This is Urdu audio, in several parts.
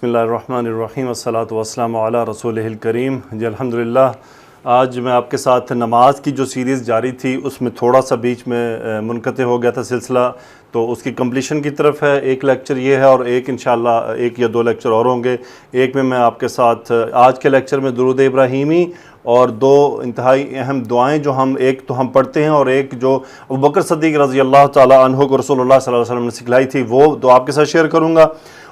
بسم اللہ الرحمن الرحیم والصلاۃ والسلام علی رسولہ الکریم۔ جی الحمدللہ، آج میں آپ کے ساتھ نماز کی جو سیریز جاری تھی اس میں تھوڑا سا بیچ میں منقطع ہو گیا تھا سلسلہ، تو اس کی کمپلیشن کی طرف ہے۔ ایک لیکچر یہ ہے اور ایک انشاءاللہ ایک یا دو لیکچر اور ہوں گے۔ ایک میں آپ کے ساتھ آج کے لیکچر میں درود ابراہیمی اور دو انتہائی اہم دعائیں جو ایک تو ہم پڑھتے ہیں اور ایک جو ابوبکر صدیق رضی اللہ تعالیٰ عنہ کو رسول اللہ صلی اللہ علیہ وسلم نے سکھلائی تھی وہ دعا آپ کے ساتھ شیئر کروں گا۔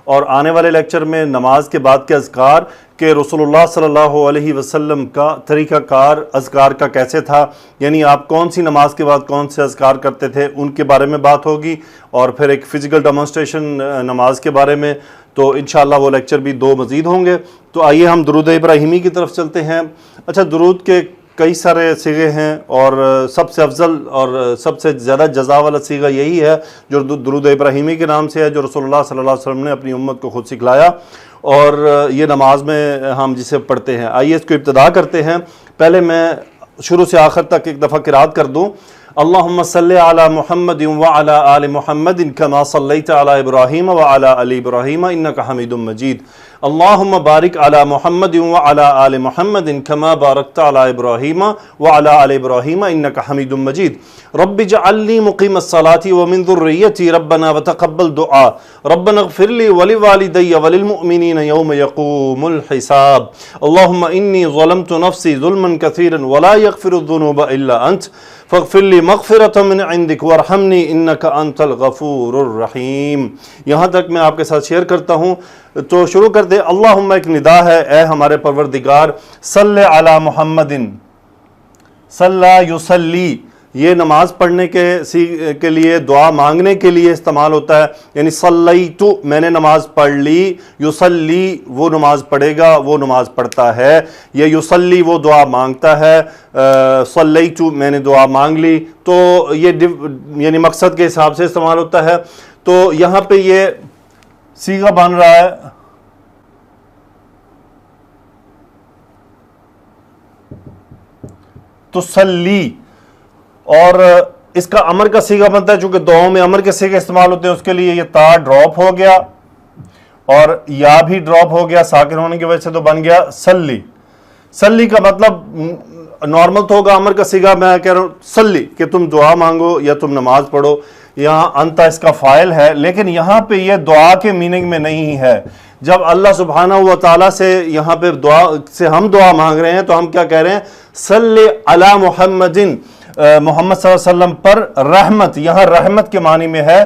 اور آنے والے لیکچر میں نماز کے بعد کے اذکار کہ رسول اللہ صلی اللہ علیہ وسلم کا طریقہ کار اذکار کا کیسے تھا، یعنی آپ کون سی نماز کے بعد کون سے اذکار کرتے تھے ان کے بارے میں بات ہوگی، اور پھر ایک فزیکل ڈیمونسٹریشن نماز کے بارے میں، تو انشاءاللہ وہ لیکچر بھی دو مزید ہوں گے۔ تو آئیے ہم درود ابراہیمی کی طرف چلتے ہیں۔ اچھا، درود کے کئی سارے صیغے ہیں اور سب سے افضل اور سب سے زیادہ جزا والا صیغہ یہی ہے جو درود ابراہیمی کے نام سے ہے، جو رسول اللہ صلی اللہ علیہ وسلم نے اپنی امت کو خود سکھلایا اور یہ نماز میں ہم جسے پڑھتے ہیں۔ آئیے اس کو ابتدا کرتے ہیں۔ پہلے میں شروع سے آخر تک ایک دفعہ قرات کر دوں۔ اللہم صلی علی محمد وعلی آل محمد کما صلیت علی ابراہیم وعلی آل ابراہیم انک حمید مجید۔ اللہم بارک علی محمد وعلی آل محمد کما بارکت علی ابراہیم وعلی آل ابراہیم انک حمید مجید۔ رب اجعلنی مقیم الصلاۃ ومن ذریتی ربنا وتقبل دعاء ربنا اغفر لی ولوالدی وللمؤمنین یوم یقوم الحساب۔ اللہم انی ظلمت نفسی ظلما کثیرا ولا یغفر الذنوب الا انت فاغفر لی مغفرۃ من عندک وارحمنی انک انت الغفور الرحیم۔ یہاں تک میں آپ کے ساتھ شیئر کرتا ہوں، تو شروع کر دیں۔ اللہم ایک ندا ہے، اے ہمارے پروردگار، صلی علی محمد، صلی یصلی، یہ نماز پڑھنے کے لیے دعا مانگنے کے لیے استعمال ہوتا ہے، یعنی صلیت میں نے نماز پڑھ لی، یصلی وہ نماز پڑھے گا، وہ نماز پڑھتا ہے، یہ یصلی وہ دعا مانگتا ہے، صلیت میں نے دعا مانگ لی، تو یہ یعنی مقصد کے حساب سے استعمال ہوتا ہے۔ تو یہاں پہ یہ صیغہ بن رہا ہے تسلی، اور اس کا امر کا صیغہ بنتا ہے، چونکہ دعاؤں میں امر کے صیغے استعمال ہوتے ہیں، اس کے لیے یہ تا ڈراپ ہو گیا اور یا بھی ڈراپ ہو گیا ساکن ہونے کی وجہ سے، تو بن گیا سلی۔ سلی کا مطلب نارمل تو ہوگا امر کا صیغہ، میں کہہ رہا ہوں سلی کہ تم دعا مانگو یا تم نماز پڑھو، یہاں انتا اس کا فاعل ہے، لیکن یہاں پہ یہ دعا کے میننگ میں نہیں ہے۔ جب اللہ سبحانہ و تعالیٰ سے یہاں پہ ہم دعا مانگ رہے ہیں تو ہم کیا کہہ رہے ہیں؟ صلی علی محمد، محمد صلی اللہ علیہ وسلم پر رحمت، یہاں رحمت کے معنی میں ہے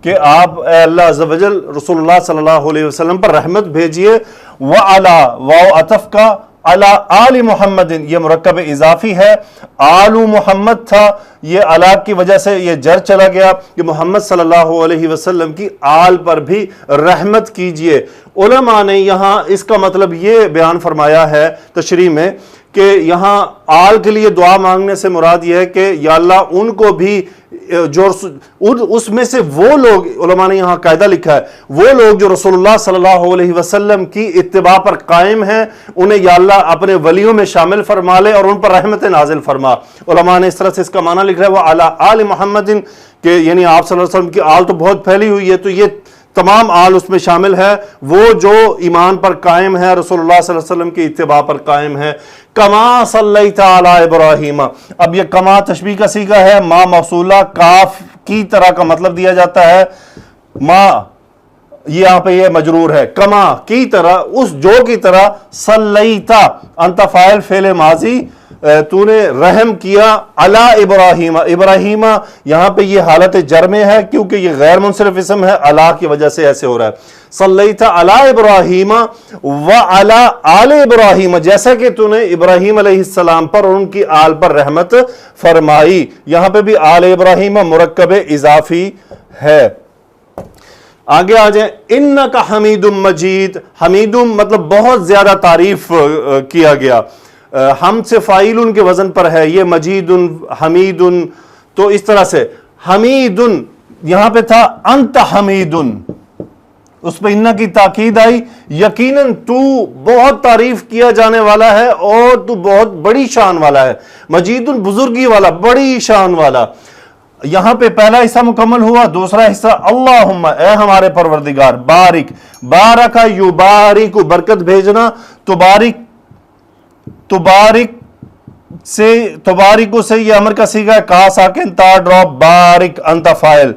کہ آپ اے اللہ عز و جل رسول اللہ صلی اللہ علیہ وسلم پر رحمت بھیجئے۔ وعلا، واو عطف کا، علی آل محمد یہ مرکب اضافی ہے، آل محمد تھا، یہ علی کی وجہ سے یہ جر چلا گیا کہ محمد صلی اللہ علیہ وسلم کی آل پر بھی رحمت کیجئے۔ علماء نے یہاں اس کا مطلب یہ بیان فرمایا ہے تشریح میں کہ یہاں آل کے لیے دعا مانگنے سے مراد یہ ہے کہ یا اللہ ان کو بھی جو اس میں سے وہ لوگ، علماء نے یہاں قاعدہ لکھا ہے، وہ لوگ جو رسول اللہ صلی اللہ علیہ وسلم کی اتباع پر قائم ہیں، انہیں یا اللہ اپنے ولیوں میں شامل فرما لے اور ان پر رحمت نازل فرما۔ علماء نے اس طرح سے اس کا معنی لکھ رہا ہے وہ علی آل محمد، کہ یعنی آپ صلی اللہ علیہ وسلم کی آل تو بہت پھیلی ہوئی ہے، تو یہ تمام آل اس میں شامل ہے، وہ جو ایمان پر قائم ہے، رسول اللہ صلی اللہ علیہ وسلم کی اتباع پر قائم ہے۔ کما صلیت علی ابراہیم، اب یہ کما تشبیہ کا صیغہ ہے، ما موصولہ کاف کی طرح کا مطلب دیا جاتا ہے، ما یہاں پہ یہ مجرور ہے، کما کی طرح، اس جو کی طرح، صلیت انت فاعل فعل ماضی، تو نے رحم کیا، علی ابراہیم، ابراہیم یہاں پہ یہ حالت جر میں ہے کیونکہ یہ غیر منصرف اسم ہے، علی کی وجہ سے ایسے ہو رہا ہے۔ صلیت علی ابراہیم وعلی آل ابراہیم، جیسا کہ تو نے ابراہیم علیہ السلام پر اور ان کی آل پر رحمت فرمائی، یہاں پہ بھی آل ابراہیم مرکب اضافی ہے۔ آگے آ جائیں، انک حمید مجید، حمید مطلب بہت زیادہ تعریف کیا گیا، ہم سے فاعل کے وزن پر ہے یہ، مجید حمید، تو اس طرح سے حمید یہاں پہ تھا انت حمید، اس پہ انہ کی تاکید آئی، یقیناً تو بہت تعریف کیا جانے والا ہے اور تو بہت بڑی شان والا ہے، مجید بزرگی والا، بڑی شان والا۔ یہاں پہ پہلا حصہ مکمل ہوا، دوسرا حصہ اللہم اے ہمارے پروردگار، بارک، بارکا یبارک، برکت بھیجنا، تبارک سے یہ امر کا صیغہ ہے، کا ساکن تا ڈراپ، بارک انت فاعل،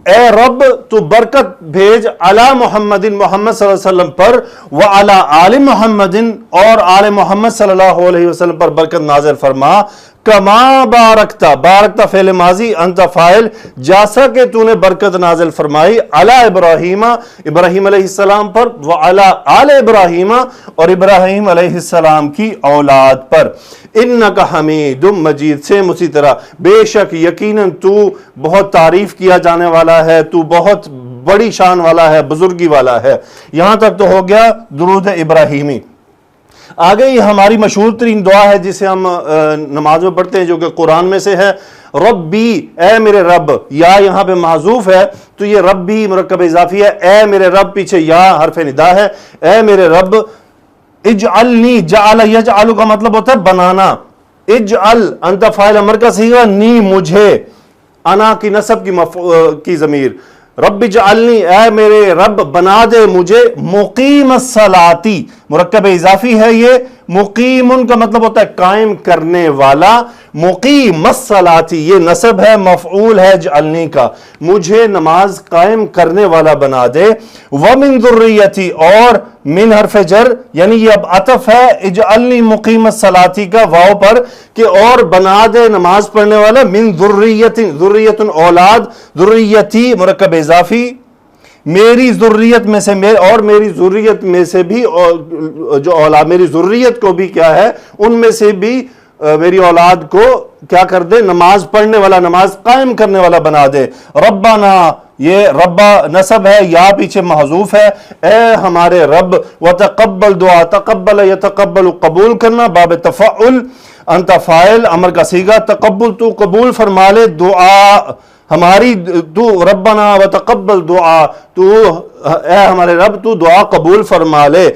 اے رب تو برکت بھیج علی محمد، محمد صلی اللہ علیہ وسلم پر، وعلی آل محمد، اور آل محمد صلی اللہ علیہ وسلم پر برکت نازل فرما، کما بارکتا، بارکتا فعل ماضی، انت فاعل، جیسا کہ تو نے برکت نازل فرمائی علی ابراہیم، ابراہیم علیہ السلام پر، وعلی آل ابراہیم، اور ابراہیم علیہ السلام کی اولاد پر، انک حمید مجید، سیم اسی طرح، بے شک یقیناً تو بہت تعریف کیا جانے والا ہے، تو بہت بڑی شان والا ہے، بزرگی والا ہے۔ یہاں تک تو ہو گیا درود ابراہیمی۔ آگے یہ ہماری مشہور ترین دعا ہے جسے ہم نماز میں پڑھتے ہیں، جو کہ قرآن میں سے ہے، ربی اے میرے رب، یا یہاں پہ محذوف ہے تو یہ ربی مرکب اضافی ہے، اے میرے رب پیچھے یا حرف ندا ہے، اے میرے رب، اجعلنی، جعل یجعل کا مطلب ہوتا ہے بنانا، اجعل انت فاعل امر کا صیغہ، نی مجھے، انا کی نسب کی ضمیر، رب اجعلنی اے میرے رب بنا دے مجھے، مقیم الصلاتی مرکب اضافی ہے یہ، مقیم کا مطلب ہوتا ہے قائم کرنے والا، مقیم الصلاتی یہ نسب ہے، مفعول ہے اجعلنی کا، مجھے نماز قائم کرنے والا بنا دے، ومن ذریتی، اور من حرف جر، یعنی یہ اب عطف ہے اجعلنی مقیم الصلاتی کا واو پر، کہ اور بنا دے نماز پڑھنے والا، من ذریت، ذریت اولاد، ذریتی مرکب اضافی، میری ذریت میں سے، اور میری ذریت میں سے بھی جو اولاد، میری ذریت کو بھی کیا ہے، ان میں سے بھی میری اولاد کو کیا کر دے، نماز پڑھنے والا، نماز قائم کرنے والا بنا دے۔ ربنا، یہ ربا نسب ہے، یا پیچھے محذوف ہے، اے ہمارے رب، وتقبل دعا، تقبل یتقبل قبول کرنا، باب تفعل، انت فاعل امر کا صیغہ، تقبل تو قبول فرما لے، دعا ہماری، تو ربنا وتقبل دعا، تو اے ہمارے رب تو دعا قبول فرما لے،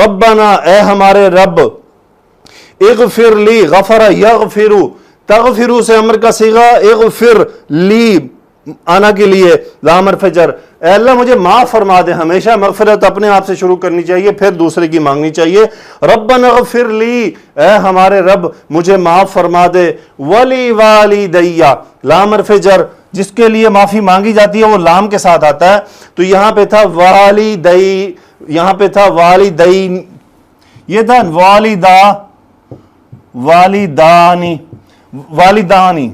ربنا اے ہمارے رب، اغفر لی، غفر یغفر، تغفر سے امر کا صیغہ، اغفر لی آنا کے لیے لام حرف جر، اے اللہ مجھے معاف فرما دے، ہمیشہ مغفرت اپنے آپ سے شروع کرنی چاہیے، پھر دوسرے کی مانگنی چاہیے، ربنا اغفر لی اے ہمارے رب مجھے معاف فرما دے، ولی والدی لام حرف جر، جس کے لیے معافی مانگی جاتی ہے وہ لام کے ساتھ آتا ہے، تو یہاں پہ تھا والدی، یہاں پہ تھا والدین، یہ تھا والدانی، والدانی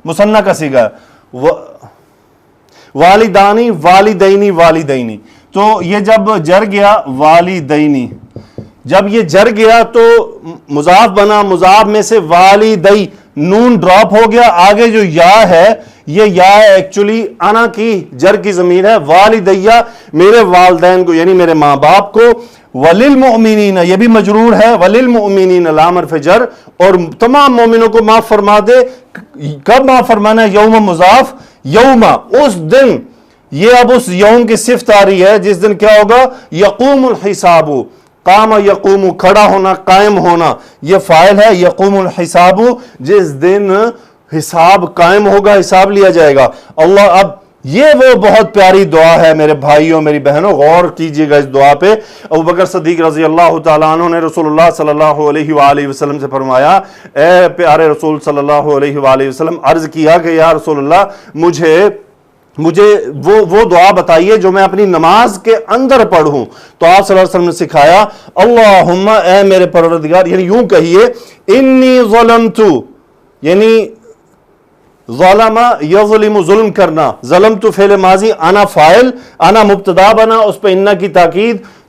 مثنیٰ کا صیغہ، والدانی، والدینی، والدینی، تو یہ جب جر گیا والدینی، جب یہ جر گیا تو مضاف بنا، مضاف میں سے والدی، نون ڈراپ ہو گیا، آگے جو یا ہے یہ یا ایکچولی انا کی جر کی ضمیر ہے، والدیہ میرے والدین کو، یعنی میرے ماں باپ کو، وللمؤمنین یہ بھی مجرور ہے، وللمؤمنین لام حرف جر، اور تمام مومنوں کو معاف فرما دے، کب معاف فرمانا ہے، یوم مضاف، یوم اس دن، یہ اب اس یوم کی صفت آ رہی ہے جس دن کیا ہوگا، یقوم الحساب، قام یقوم کھڑا ہونا، قائم ہونا، یہ فاعل ہے، یقوم الحساب جس دن حساب قائم ہوگا، حساب لیا جائے گا اللہ۔ اب یہ وہ بہت پیاری دعا ہے میرے بھائیوں میری بہنوں، غور کیجئے گا اس دعا پہ۔ ابو بکر صدیق رضی اللہ تعالیٰ عنہ نے رسول اللہ صلی اللہ علیہ وآلہ وسلم سے فرمایا، اے پیارے رسول صلی اللہ علیہ وآلہ وسلم، عرض کیا کہ یا رسول اللہ مجھے وہ دعا بتائیے جو میں اپنی نماز کے اندر پڑھوں، تو آپ صلی اللہ علیہ وسلم نے سکھایا، اللہم اے میرے پروردگار، یعنی یوں کہیے، انی ظلمت، یعنی ظلم یظلم ظلم کرنا، ظلمت فعل ماضی، انا فاعل، انا مبتدا بنا، اس پہ انا کی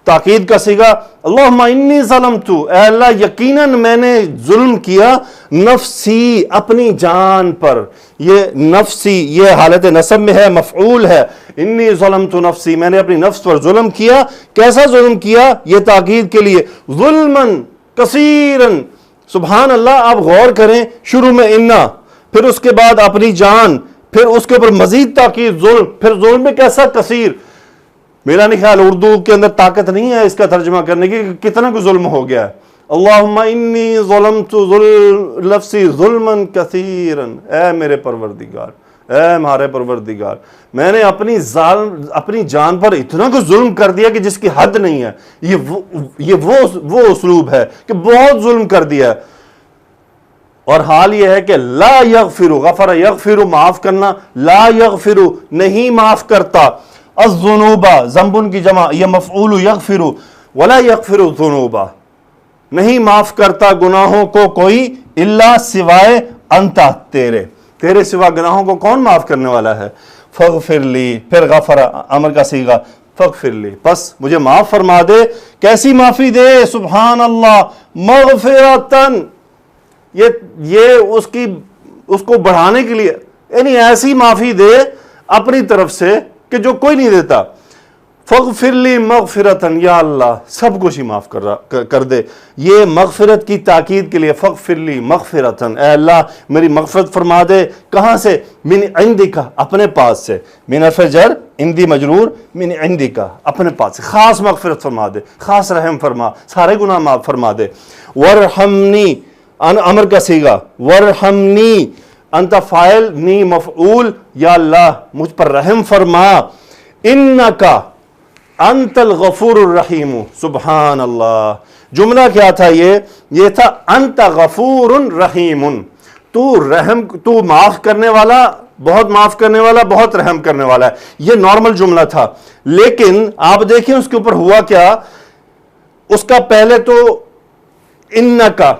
تاکید کا صیغہ، اللہم انی ظلمت، اے اللہ یقیناً میں نے ظلم کیا، نفسی اپنی جان پر، یہ نفسی یہ حالت نصب میں ہے، مفعول ہے، انی ظلمت نفسی میں نے اپنی نفس پر ظلم کیا، کیسا ظلم کیا، یہ تاکید کے لیے، ظلمن کثیرن، سبحان اللہ، آپ غور کریں، شروع میں انا، پھر اس کے بعد اپنی جان، پھر اس کے اوپر مزید تاکید ظلم، پھر ظلم میں کیسا کثیر، میرا نہیں خیال اردو کے اندر طاقت نہیں ہے اس کا ترجمہ کرنے کی کہ کتنا کوئی ظلم ہو گیا ہے، اللہم انی ظلمت نفسی ظلما کثیرا، اے میرے پروردگار اے ہمارے پروردگار میں نے اپنی جان پر اتنا کو ظلم کر دیا کہ جس کی حد نہیں ہے. یہ وہ اسلوب ہے کہ بہت ظلم کر دیا ہے. اور حال یہ ہے کہ لا یغفر، غفر یغفر معاف کرنا، لا یغفر نہیں معاف کرتا، الذنوب ذنب کی جمع یہ مفعول یغفر، ولا یغفر الذنوب نہیں معاف کرتا گناہوں کو کوئی، الا سوائے انت تیرے سوا گناہوں کو کون معاف کرنے والا ہے. فاغفر لی، پھر غفر امر کا صیغہ، فاغفر لی بس مجھے معاف فرما دے. کیسی معافی دے؟ سبحان اللہ، مغفرتن یہ اس کو بڑھانے کے لیے، یعنی ایسی معافی دے اپنی طرف سے کہ جو کوئی نہیں دیتا. فاغفر لی مغفرتن، یا اللہ سب کچھ ہی معاف کر دے. یہ مغفرت کی تاکید کے لیے فاغفر لی مغفرتن، اے اللہ میری مغفرت فرما دے. کہاں سے؟ من عندک، اپنے پاس سے. من حرف جر عندی مجرور، من عندک اپنے پاس سے خاص مغفرت فرما دے، خاص رحم فرما، سارے گناہ معاف فرما دے. ورحمنی امر کا صیغہ، ورحمنی انت فاعل، نی مفعول، یا اللہ مجھ پر رحم فرما. انکا انت الغفور الرحیم، سبحان اللہ. جملہ کیا تھا؟ یہ تھا انت غفور رحیم، تو معاف کرنے والا، بہت معاف کرنے والا، بہت رحم کرنے والا ہے. یہ نارمل جملہ تھا، لیکن آپ دیکھیں اس کے اوپر ہوا کیا. اس کا پہلے تو انکا،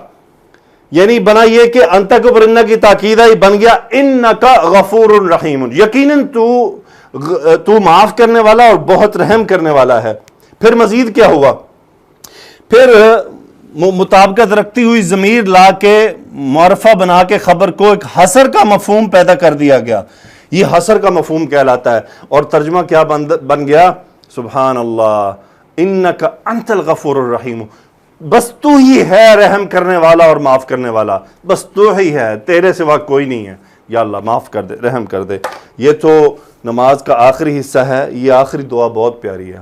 یعنی بنا یہ کہ انتا کے اوپر انہ کی تاکید ہے، بن گیا انکا غفور رحیم، یقیناً تو معاف کرنے والا اور بہت رحم کرنے والا ہے. پھر مزید کیا ہوا؟ پھر مطابقت رکھتی ہوئی ضمیر لا کے معرفہ بنا کے خبر کو ایک حصر کا مفہوم پیدا کر دیا گیا. یہ حصر کا مفہوم کہلاتا ہے. اور ترجمہ کیا بن گیا؟ سبحان اللہ، انکا انت الغفور الرحیم، بس تو ہی ہے رحم کرنے والا اور معاف کرنے والا، بس تو ہی ہے، تیرے سوا کوئی نہیں ہے. یا اللہ معاف کر دے، رحم کر دے. یہ تو نماز کا آخری حصہ ہے. یہ آخری دعا بہت پیاری ہے.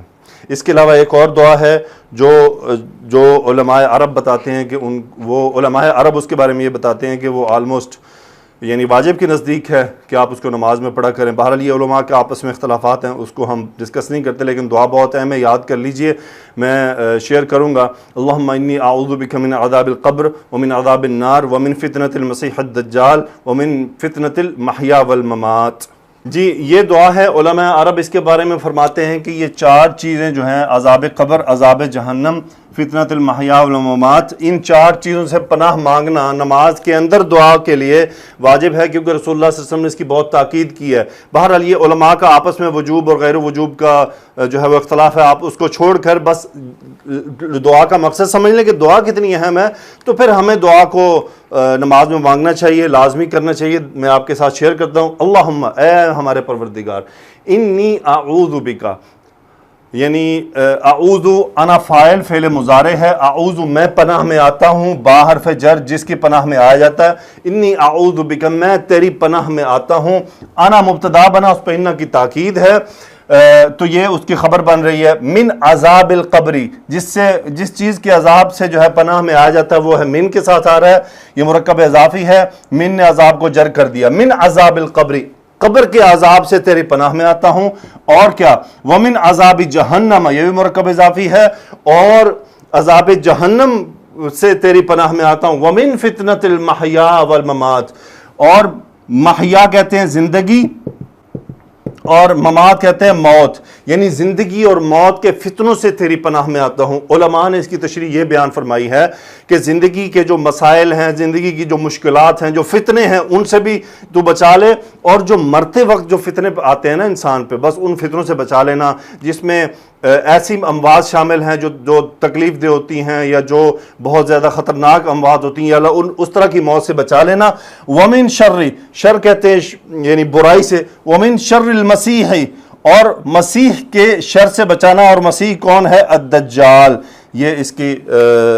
اس کے علاوہ ایک اور دعا ہے جو علماء عرب بتاتے ہیں کہ وہ علماء عرب اس کے بارے میں یہ بتاتے ہیں کہ وہ آلموسٹ یعنی واجب کے نزدیک ہے کہ آپ اس کو نماز میں پڑھا کریں. بہرحال یہ علماء کے آپس میں اختلافات ہیں، اس کو ہم ڈسکس نہیں کرتے، لیکن دعا بہت اہم ہے، یاد کر لیجئے. میں شیئر کروں گا. اللہم انی اعوذ بک من عذاب القبر ومن عذاب النار ومن فتنة المسیح الدجال ومن فتنة المحیا والممات. جی یہ دعا ہے. علماء عرب اس کے بارے میں فرماتے ہیں کہ یہ 4 چیزیں جو ہیں، عذاب قبر، عذاب جہنم، فتنۃ المحیا والممات، ان 4 چیزوں سے پناہ مانگنا نماز کے اندر دعا کے لیے واجب ہے، کیونکہ رسول اللہ صلی اللہ علیہ وسلم نے اس کی بہت تاکید کی ہے. بہرحال یہ علماء کا آپس میں وجوب اور غیر وجوب کا جو ہے وہ اختلاف ہے. آپ اس کو چھوڑ کر بس دعا کا مقصد سمجھ لیں کہ دعا کتنی اہم ہے، تو پھر ہمیں دعا کو نماز میں مانگنا چاہیے، لازمی کرنا چاہیے. میں آپ کے ساتھ شیئر کرتا ہوں. اللہم، اے ہمارے پروردگار، انی اعوذ بکا، یعنی اعوذ انا فاعل فعل مضارع ہے، اعوذ میں پناہ میں آتا ہوں، با حرف جر جس کی پناہ میں آیا جاتا ہے. انی اعوذ بک، میں تیری پناہ میں آتا ہوں. انا مبتدا بنا، اس پہ انہ کی تاکید ہے، تو یہ اس کی خبر بن رہی ہے. من عذاب القبری، جس چیز کے عذاب سے جو ہے پناہ میں آیا جاتا ہے وہ ہے من کے ساتھ آ رہا ہے. یہ مرکب اضافی ہے، من نے عذاب کو جر کر دیا. من عذاب القبری، قبر کے عذاب سے تیری پناہ میں آتا ہوں. اور کیا؟ ومن عذاب جہنم، یہ بھی مرکب اضافی ہے، اور عذاب جہنم سے تیری پناہ میں آتا ہوں. ومن فتنۃ المحیا والممات، اور محیا کہتے ہیں زندگی اور ممات کہتے ہیں موت، یعنی زندگی اور موت کے فتنوں سے تیری پناہ میں آتا ہوں. علماء نے اس کی تشریح یہ بیان فرمائی ہے کہ زندگی کے جو مسائل ہیں، زندگی کی جو مشکلات ہیں، جو فتنے ہیں، ان سے بھی تو بچا لے، اور جو مرتے وقت جو فتنے آتے ہیں نا انسان پہ، بس ان فتنوں سے بچا لینا جس میں ایسی اموات شامل ہیں جو تکلیف دہ ہوتی ہیں، یا جو بہت زیادہ خطرناک اموات ہوتی ہیں، یا اس طرح کی موت سے بچا لینا. ومن شر کہتے ہیں یعنی برائی سے. ومن شر المسیح، اور مسیح کے شر سے بچانا. اور مسیح کون ہے؟ الدجال، یہ اس کی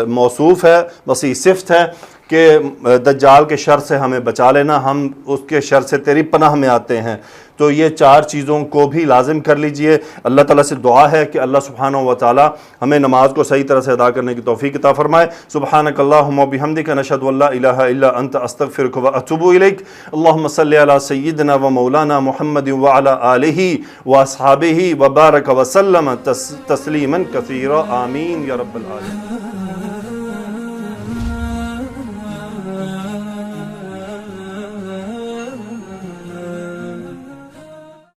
موصوف ہے، مسیح صفت ہے کہ دجال کے شر سے ہمیں بچا لینا، ہم اس کے شر سے تیری پناہ میں آتے ہیں. تو یہ 4 چیزوں کو بھی لازم کر لیجئے۔ اللہ تعالیٰ سے دعا ہے کہ اللہ سبحانہ و تعالیٰ ہمیں نماز کو صحیح طرح سے ادا کرنے کی توفیق عطا فرمائے۔ سبحانک اللہم و بحمدک، نشہد ان لا الہ الا انت، استغفرک و اتوب الیک۔ اللہم صلی علی سیدنا و مولانا محمد وعلی آلہ و اصحابہ وبارک وسلم تسلیما کثیرا، آمین یا رب العالمین۔